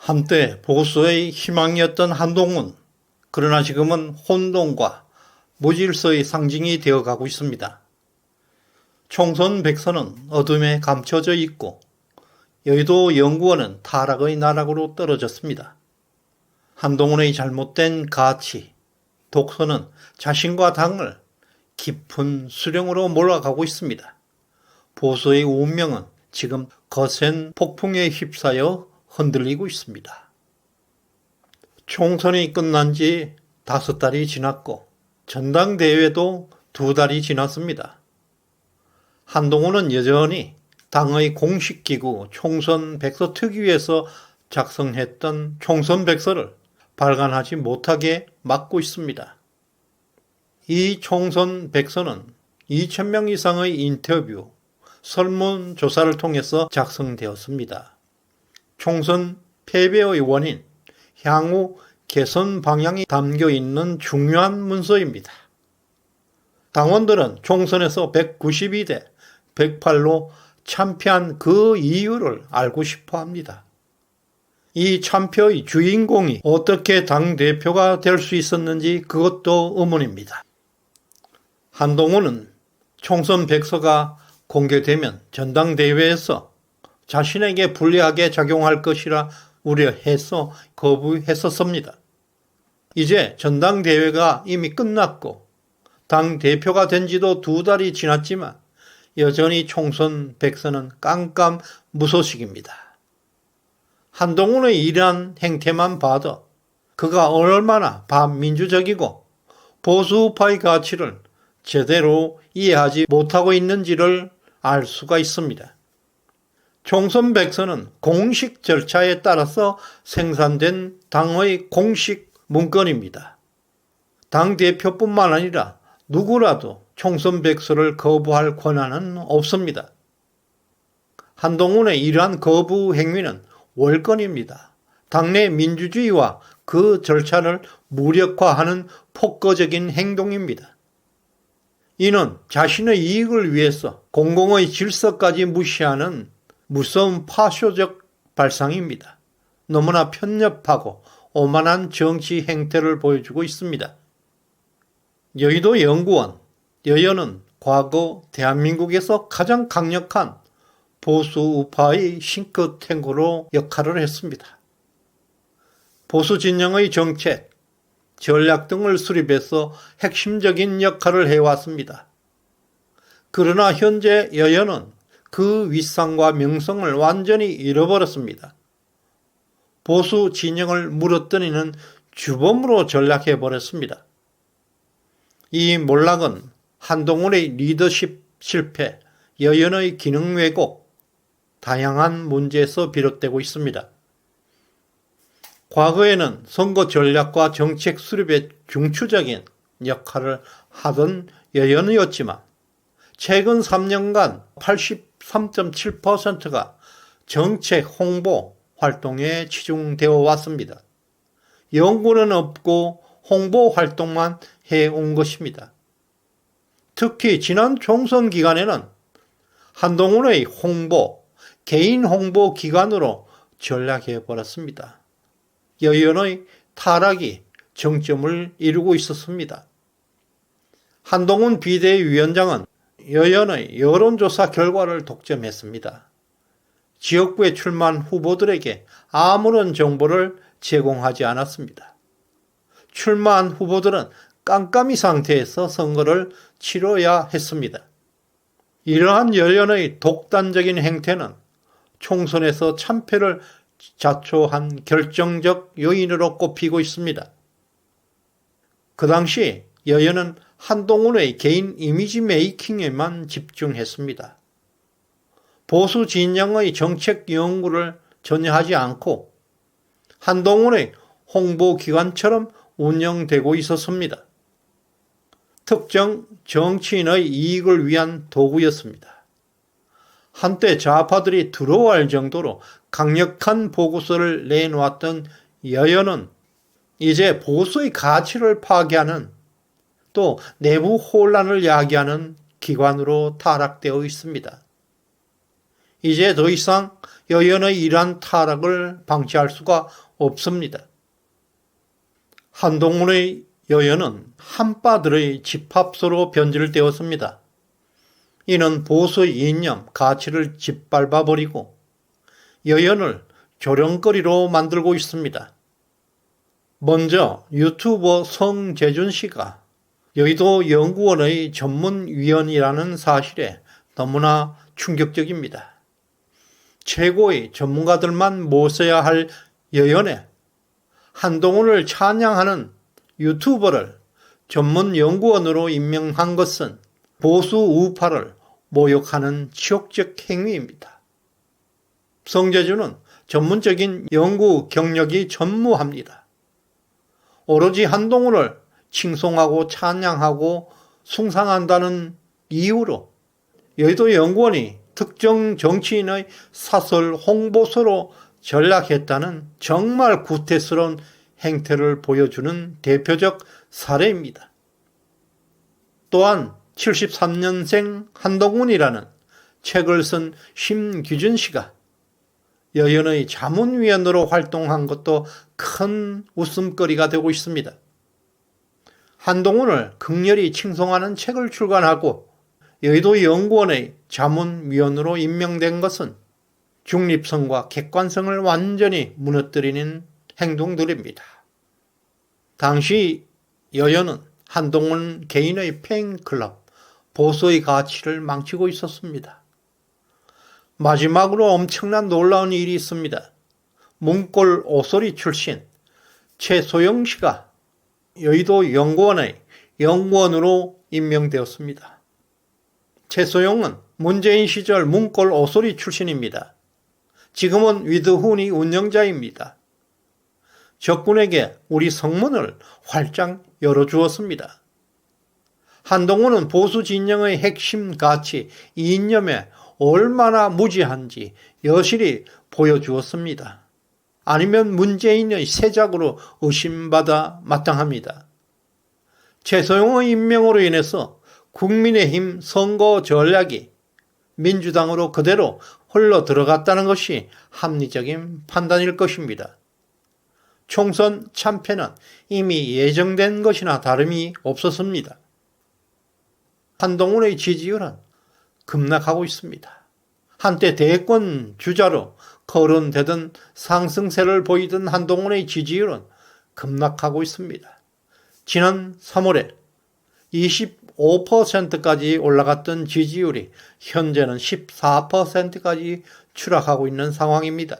한때 보수의 희망이었던 한동훈, 그러나 지금은 혼돈과 무질서의 상징이 되어가고 있습니다. 총선 백서는 어둠에 감춰져 있고 여의도 연구원은 타락의 나락으로 떨어졌습니다. 한동훈의 잘못된 가치, 독서는 자신과 당을 깊은 수령으로 몰아가고 있습니다. 보수의 운명은 지금 거센 폭풍에 휩싸여 흔들리고 있습니다. 총선이 끝난 지 5달이 지났고 전당대회도 2달이 지났습니다. 한동훈은 여전히 당의 공식기구 총선백서특위에서 작성했던 총선백서를 발간하지 못하게 막고 있습니다. 이 총선백서는 2,000명 이상의 인터뷰, 설문조사를 통해서 작성되었습니다. 총선 패배의 원인, 향후 개선 방향이 담겨 있는 중요한 문서입니다. 당원들은 총선에서 192대 108로 참패한 그 이유를 알고 싶어 합니다. 이 참패의 주인공이 어떻게 당대표가 될 수 있었는지 그것도 의문입니다. 한동훈은 총선 백서가 공개되면 전당대회에서 자신에게 불리하게 작용할 것이라 우려해서 거부했었습니다. 이제 전당대회가 이미 끝났고 당대표가 된 지도 2달이 지났지만 여전히 총선 백서는 깜깜무소식입니다. 한동훈의 이러한 행태만 봐도 그가 얼마나 반민주적이고 보수파의 가치를 제대로 이해하지 못하고 있는지를 알 수가 있습니다. 총선 백서는 공식 절차에 따라서 생산된 당의 공식 문건입니다. 당대표뿐만 아니라 누구라도 총선 백서를 거부할 권한은 없습니다. 한동훈의 이러한 거부 행위는 월권입니다. 당내 민주주의와 그 절차를 무력화하는 폭거적인 행동입니다. 이는 자신의 이익을 위해서 공공의 질서까지 무시하는 무서운 파쇼적 발상입니다. 너무나 편협하고 오만한 정치 행태를 보여주고 있습니다. 여의도 연구원, 여연은 과거 대한민국에서 가장 강력한 보수 우파의 싱크탱크로 역할을 했습니다. 보수 진영의 정책, 전략 등을 수립해서 핵심적인 역할을 해왔습니다. 그러나 현재 여연은 그 윗상과 명성을 완전히 잃어버렸습니다. 보수 진영을 물어뜯는 주범으로 전락해버렸습니다. 이 몰락은 한동훈의 리더십 실패, 여연의 기능 왜곡, 다양한 문제에서 비롯되고 있습니다. 과거에는 선거 전략과 정책 수립의 중추적인 역할을 하던 여연이었지만 최근 3년간 83.7%가 정책 홍보 활동에 치중되어 왔습니다. 연구는 없고 홍보 활동만 해온 것입니다. 특히 지난 총선 기간에는 한동훈의 홍보, 개인 홍보 기관으로 전락해버렸습니다. 여연의 타락이 정점을 이루고 있었습니다. 한동훈 비대위원장은 여연의 여론조사 결과를 독점했습니다. 지역구에 출마한 후보들에게 아무런 정보를 제공하지 않았습니다. 출마한 후보들은 깜깜이 상태에서 선거를 치러야 했습니다. 이러한 여연의 독단적인 행태는 총선에서 참패를 자초한 결정적 요인으로 꼽히고 있습니다. 그 당시 여연은 한동훈의 개인 이미지 메이킹에만 집중했습니다. 보수 진영의 정책 연구를 전혀 하지 않고 한동훈의 홍보기관처럼 운영되고 있었습니다. 특정 정치인의 이익을 위한 도구였습니다. 한때 좌파들이 두려워할 정도로 강력한 보고서를 내놓았던 여연은 이제 보수의 가치를 파괴하는 또 내부 혼란을 야기하는 기관으로 타락되어 있습니다. 이제 더 이상 여연의 이러한 타락을 방치할 수가 없습니다. 한동훈의 여연은 한빠들의 집합소로 변질되었습니다. 이는 보수의 이념, 가치를 짓밟아버리고 여연을 조롱거리로 만들고 있습니다. 먼저 유튜버 성재준 씨가 여의도 연구원의 전문위원이라는 사실에 너무나 충격적입니다. 최고의 전문가들만 모셔야 할 여연에 한동훈을 찬양하는 유튜버를 전문연구원으로 임명한 것은 보수 우파를 모욕하는 치욕적 행위입니다. 성재준은 전문적인 연구 경력이 전무합니다. 오로지 한동훈을 칭송하고 찬양하고 숭상한다는 이유로 여의도 연구원이 특정 정치인의 사설 홍보소로 전락했다는 정말 구태스러운 행태를 보여주는 대표적 사례입니다. 또한 73년생 한동훈이라는 책을 쓴 심규준 씨가 여연의 자문위원으로 활동한 것도 큰 웃음거리가 되고 있습니다. 한동훈을 극렬히 칭송하는 책을 출간하고 여의도 연구원의 자문위원으로 임명된 것은 중립성과 객관성을 완전히 무너뜨리는 행동들입니다. 당시 여연은 한동훈 개인의 팬클럽, 보수의 가치를 망치고 있었습니다. 마지막으로 엄청난 놀라운 일이 있습니다. 문골 오소리 출신 최소영 씨가 여의도 연구원의 연구원으로 임명되었습니다. 최소영은 문재인 시절 문골 오소리 출신입니다. 지금은 위드훈이 운영자입니다. 적군에게 우리 성문을 활짝 열어주었습니다. 한동훈은 보수 진영의 핵심 가치, 이념에 얼마나 무지한지 여실히 보여주었습니다. 아니면 문재인의 세작으로 의심받아 마땅합니다. 최소영의 임명으로 인해서 국민의힘 선거 전략이 민주당으로 그대로 흘러 들어갔다는 것이 합리적인 판단일 것입니다. 총선 참패는 이미 예정된 것이나 다름이 없었습니다. 한동훈의 지지율은 급락하고 있습니다. 한때 대권 주자로 거론되던 상승세를 보이던 한동훈의 지지율은 급락하고 있습니다. 지난 3월에 25%까지 올라갔던 지지율이 현재는 14%까지 추락하고 있는 상황입니다.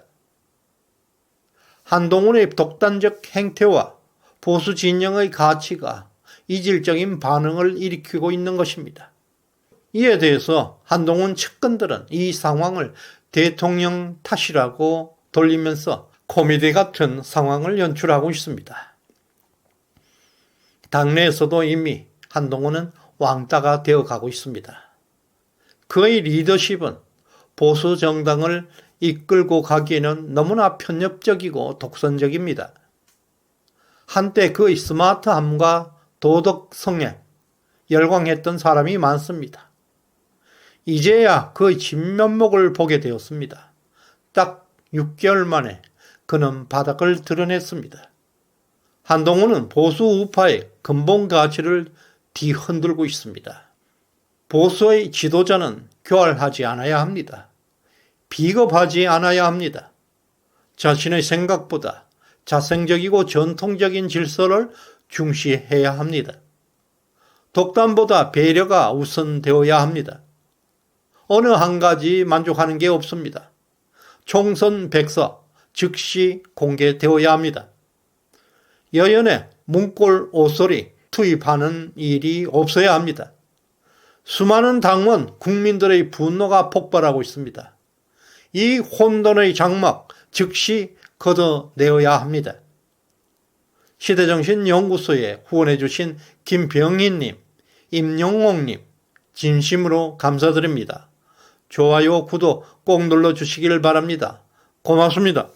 한동훈의 독단적 행태와 보수 진영의 가치가 이질적인 반응을 일으키고 있는 것입니다. 이에 대해서 한동훈 측근들은 이 상황을 대통령 탓이라고 돌리면서 코미디 같은 상황을 연출하고 있습니다. 당내에서도 이미 한동훈은 왕따가 되어가고 있습니다. 그의 리더십은 보수 정당을 이끌고 가기에는 너무나 편협적이고 독선적입니다. 한때 그의 스마트함과 도덕성에 열광했던 사람이 많습니다. 이제야 그의 진면목을 보게 되었습니다. 딱 6개월 만에 그는 바닥을 드러냈습니다. 한동훈은 보수 우파의 근본 가치를 뒤흔들고 있습니다. 보수의 지도자는 교활하지 않아야 합니다. 비겁하지 않아야 합니다. 자신의 생각보다 자생적이고 전통적인 질서를 중시해야 합니다. 독단보다 배려가 우선되어야 합니다. 어느 한 가지 만족하는 게 없습니다. 총선 백서 즉시 공개되어야 합니다. 여연에 문골 오소리 투입하는 일이 없어야 합니다. 수많은 당원, 국민들의 분노가 폭발하고 있습니다. 이 혼돈의 장막 즉시 걷어내어야 합니다. 시대정신연구소에 후원해 주신 김병희님, 임영옥님 진심으로 감사드립니다. 좋아요, 구독 꼭 눌러주시길 바랍니다. 고맙습니다.